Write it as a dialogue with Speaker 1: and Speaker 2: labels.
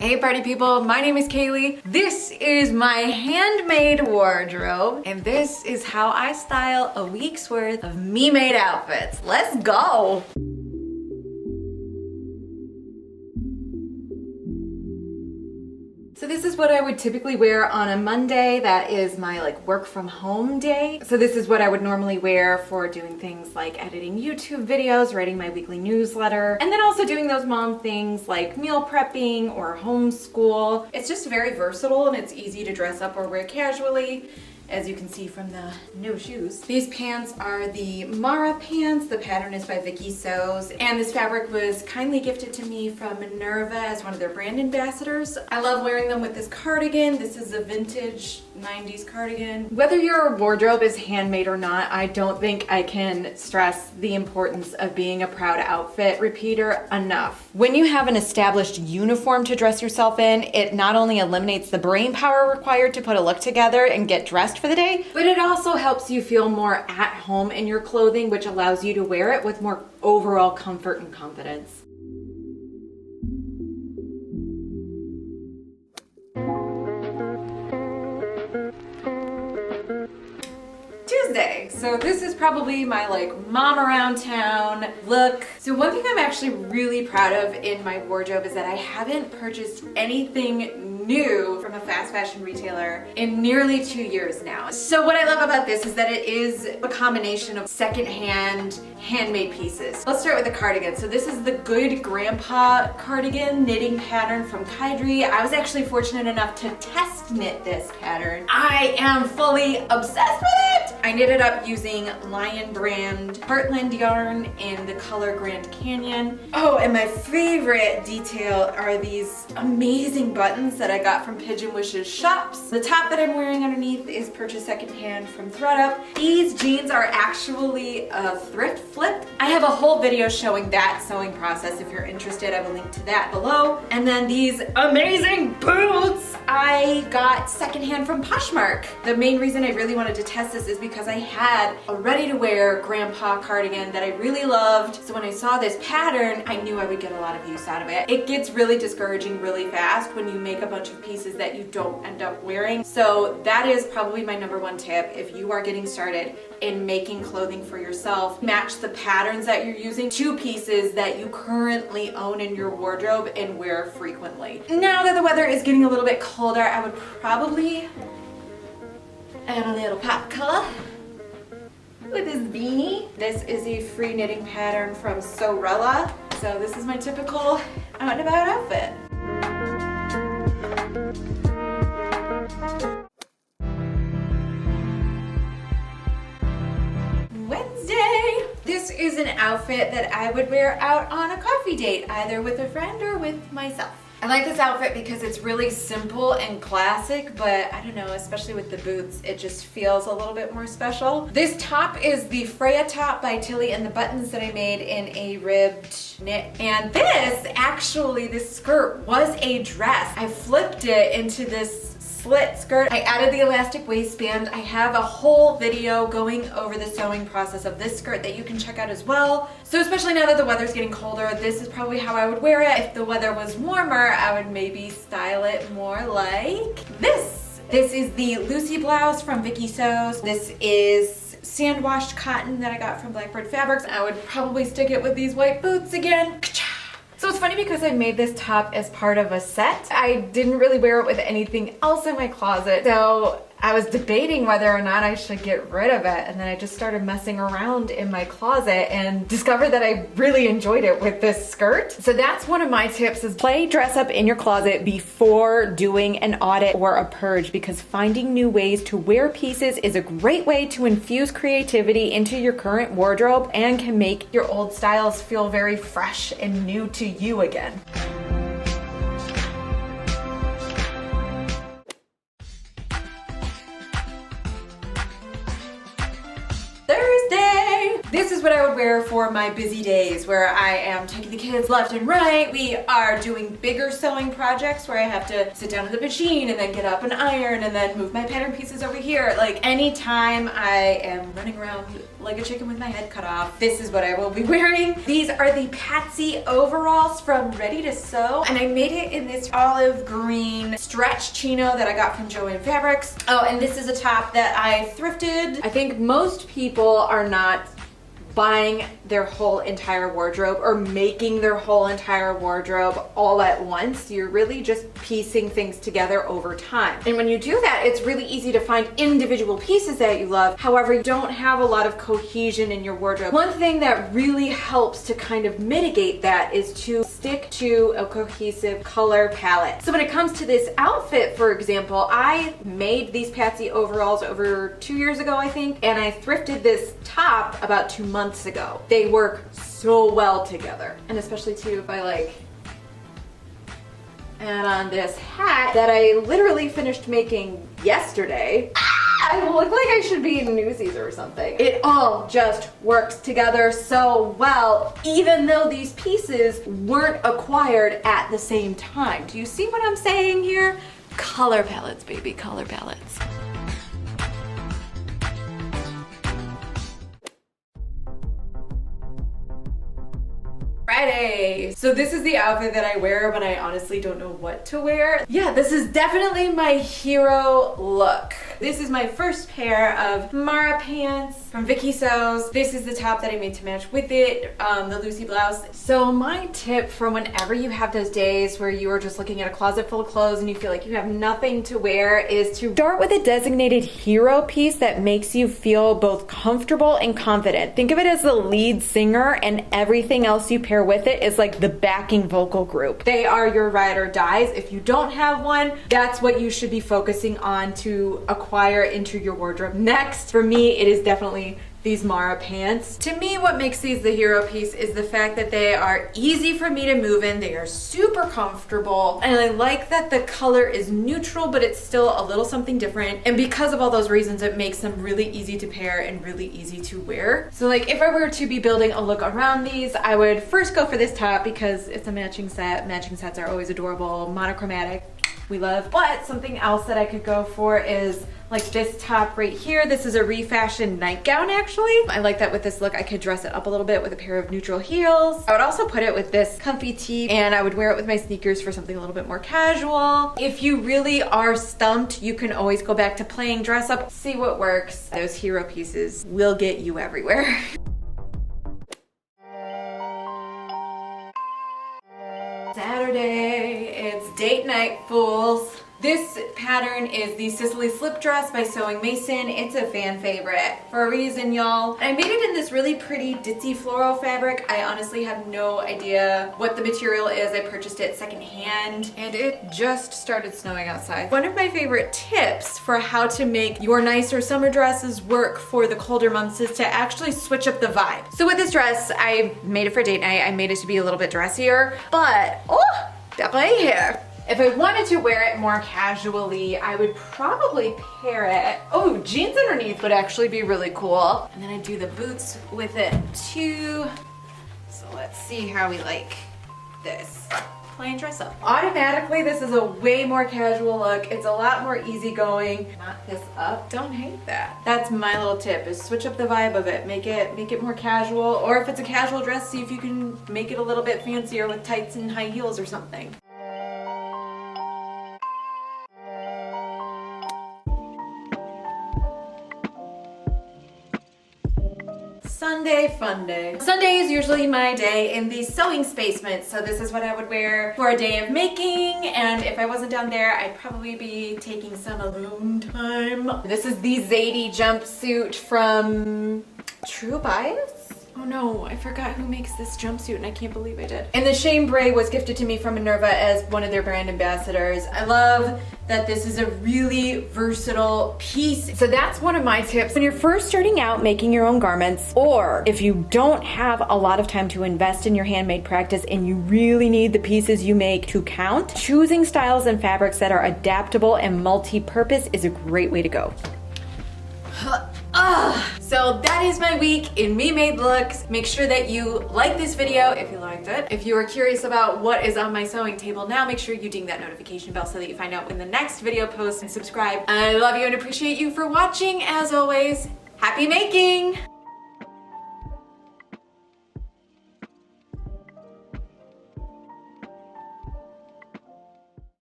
Speaker 1: Hey party people, my name is Caley. This is my handmade wardrobe, and this is how I style a week's worth of me-made outfits. Let's go! So this is what I would typically wear on a Monday. That is my work from home day. So this is what I would normally wear for doing things like editing YouTube videos, writing my weekly newsletter, and then also doing those mom things like meal prepping or homeschool. It's just very versatile and it's easy to dress up or wear casually, as you can see from the no shoes. These pants are the Mara pants. The pattern is by Viki Sews, and this fabric was kindly gifted to me from Minerva as one of their brand ambassadors. I love wearing them with this cardigan. This is a vintage 90s cardigan. Whether your wardrobe is handmade or not, I don't think I can stress the importance of being a proud outfit repeater enough. When you have an established uniform to dress yourself in, it not only eliminates the brain power required to put a look together and get dressed for the day, but it also helps you feel more at home in your clothing, which allows you to wear it with more overall comfort and confidence. Tuesday. So this is probably my mom around town look. So one thing I'm actually really proud of in my wardrobe is that I haven't purchased anything new from a fast fashion retailer in nearly 2 years now. So what I love about this is that it is a combination of secondhand handmade pieces. Let's start with the cardigan. So this is the Good Grandpa cardigan knitting pattern from Kydri. I was actually fortunate enough to test knit this pattern. I am fully obsessed with it! I knitted up using Lion brand Heartland yarn in the color Grand Canyon. Oh, and my favorite detail are these amazing buttons that I got from Pigeon Wish's shops. The top that I'm wearing underneath is purchased secondhand from ThredUp. These jeans are actually a thrift flip. I have a whole video showing that sewing process. If you're interested, I have a link to that below. And then these amazing boots I got secondhand from Poshmark. The main reason I really wanted to test this is because I had a ready-to-wear grandpa cardigan that I really loved. So when I saw this pattern, I knew I would get a lot of use out of it. It gets really discouraging really fast when you make a bunch of pieces that you don't end up wearing. So that is probably my #1 tip if you are getting started in making clothing for yourself. Match the patterns that you're using to pieces that you currently own in your wardrobe and wear frequently. Now that the weather is getting a little bit colder, I would probably add a little pop color with this beanie. This is a free knitting pattern from Sorella. So this is my typical out and about outfit. Wednesday. This is an outfit that I would wear out on a coffee date, either with a friend or with myself. I like this outfit because it's really simple and classic, but I don't know, especially with the boots, it just feels a little bit more special. This top is the Freya top by Tilly, and the buttons that I made in a ribbed knit. And this skirt was a dress. I flipped it into this slit skirt. I added the elastic waistband. I have a whole video going over the sewing process of this skirt that you can check out as well. So especially now that the weather's getting colder, this is probably how I would wear it. If the weather was warmer, I would maybe style it more like this. This is the Lucy blouse from Viki Sews. This is sand-washed cotton that I got from Blackbird Fabrics. I would probably stick it with these white boots again. So it's funny because I made this top as part of a set. I didn't really wear it with anything else in my closet. So I was debating whether or not I should get rid of it, and then I just started messing around in my closet and discovered that I really enjoyed it with this skirt. So that's one of my tips, is play dress up in your closet before doing an audit or a purge, because finding new ways to wear pieces is a great way to infuse creativity into your current wardrobe and can make your old styles feel very fresh and new to you again. Thursday! This is what I would wear for my busy days where I am taking the kids left and right. We are doing bigger sewing projects where I have to sit down at the machine and then get up and iron and then move my pattern pieces over here. Like anytime I am running around like a chicken with my head cut off, this is what I will be wearing. These are the Patsy overalls from Ready to Sew, and I made it in this olive green stretch chino that I got from Joann Fabrics. Oh, and this is a top that I thrifted. I think most people are not buying their whole entire wardrobe or making their whole entire wardrobe all at once. You're really just piecing things together over time. And when you do that, it's really easy to find individual pieces that you love. However, you don't have a lot of cohesion in your wardrobe. One thing that really helps to kind of mitigate that is to stick to a cohesive color palette. So when it comes to this outfit, for example, I made these Patsy overalls over 2 years ago, I think, and I thrifted this top about 2 months ago. They work so well together, and especially too if I like add on this hat that I literally finished making yesterday. I look like I should be in Newsies or something. It all just works together so well, even though these pieces weren't acquired at the same time. Do you see what I'm saying here? Color palettes, baby, color palettes. Friday. So this is the outfit that I wear when I honestly don't know what to wear. Yeah, this is definitely my hero look. This is my first pair of Mara pants from Viki Sews. This is the top that I made to match with it, the Lucy blouse. So my tip for whenever you have those days where you are just looking at a closet full of clothes and you feel like you have nothing to wear is to start with a designated hero piece that makes you feel both comfortable and confident. Think of it as the lead singer, and everything else you pair with it is like the backing vocal group. They are your ride or dies. If you don't have one, that's what you should be focusing on to acquire into your wardrobe next. For me, it is definitely these Mara pants. To me, what makes these the hero piece is the fact that they are easy for me to move in. They are super comfortable, and I like that the color is neutral, but it's still a little something different. And because of all those reasons, it makes them really easy to pair and really easy to wear. So like if I were to be building a look around these, I would first go for this top because it's a matching set. Matching sets are always adorable, monochromatic. We love. But something else that I could go for is like this top right here. This is a refashioned nightgown actually. I like that with this look I could dress it up a little bit with a pair of neutral heels. I would also put it with this comfy tee, and I would wear it with my sneakers for something a little bit more casual. If you really are stumped, you can always go back to playing dress up, see what works. Those hero pieces will get you everywhere. Saturday, it's date night, fools. This pattern is the Sicily slip dress by Sewing Mason. It's a fan favorite for a reason, y'all. I made it in this really pretty ditzy floral fabric. I honestly have no idea what the material is. I purchased it secondhand, and it just started snowing outside. One of my favorite tips for how to make your nicer summer dresses work for the colder months is to actually switch up the vibe. So with this dress, I made it for date night. I made it to be a little bit dressier, but oh, definitely here. If I wanted to wear it more casually, I would probably pair it. Oh, jeans underneath would actually be really cool. And then I do the boots with it too. So let's see how we like this. Plain dress up. Automatically, this is a way more casual look. It's a lot more easygoing. Knot this up. Don't hate that. That's my little tip, is switch up the vibe of it. Make it more casual. Or if it's a casual dress, see if you can make it a little bit fancier with tights and high heels or something. Sunday fun day. Sunday is usually my day in the sewing spacement, so this is what I would wear for a day of making, and if I wasn't down there, I'd probably be taking some alone time. This is the Zadie jumpsuit from True Bias? Oh no, I forgot who makes this jumpsuit and I can't believe I did. And the chambray was gifted to me from Minerva as one of their brand ambassadors. I love that this is a really versatile piece. So that's one of my tips. When you're first starting out making your own garments, or if you don't have a lot of time to invest in your handmade practice and you really need the pieces you make to count, choosing styles and fabrics that are adaptable and multi-purpose is a great way to go. So that is my week in Me Made looks. Make sure that you like this video if you liked it. If you are curious about what is on my sewing table now, make sure you ding that notification bell so that you find out when the next video posts, and subscribe. I love you and appreciate you for watching. As always, happy making!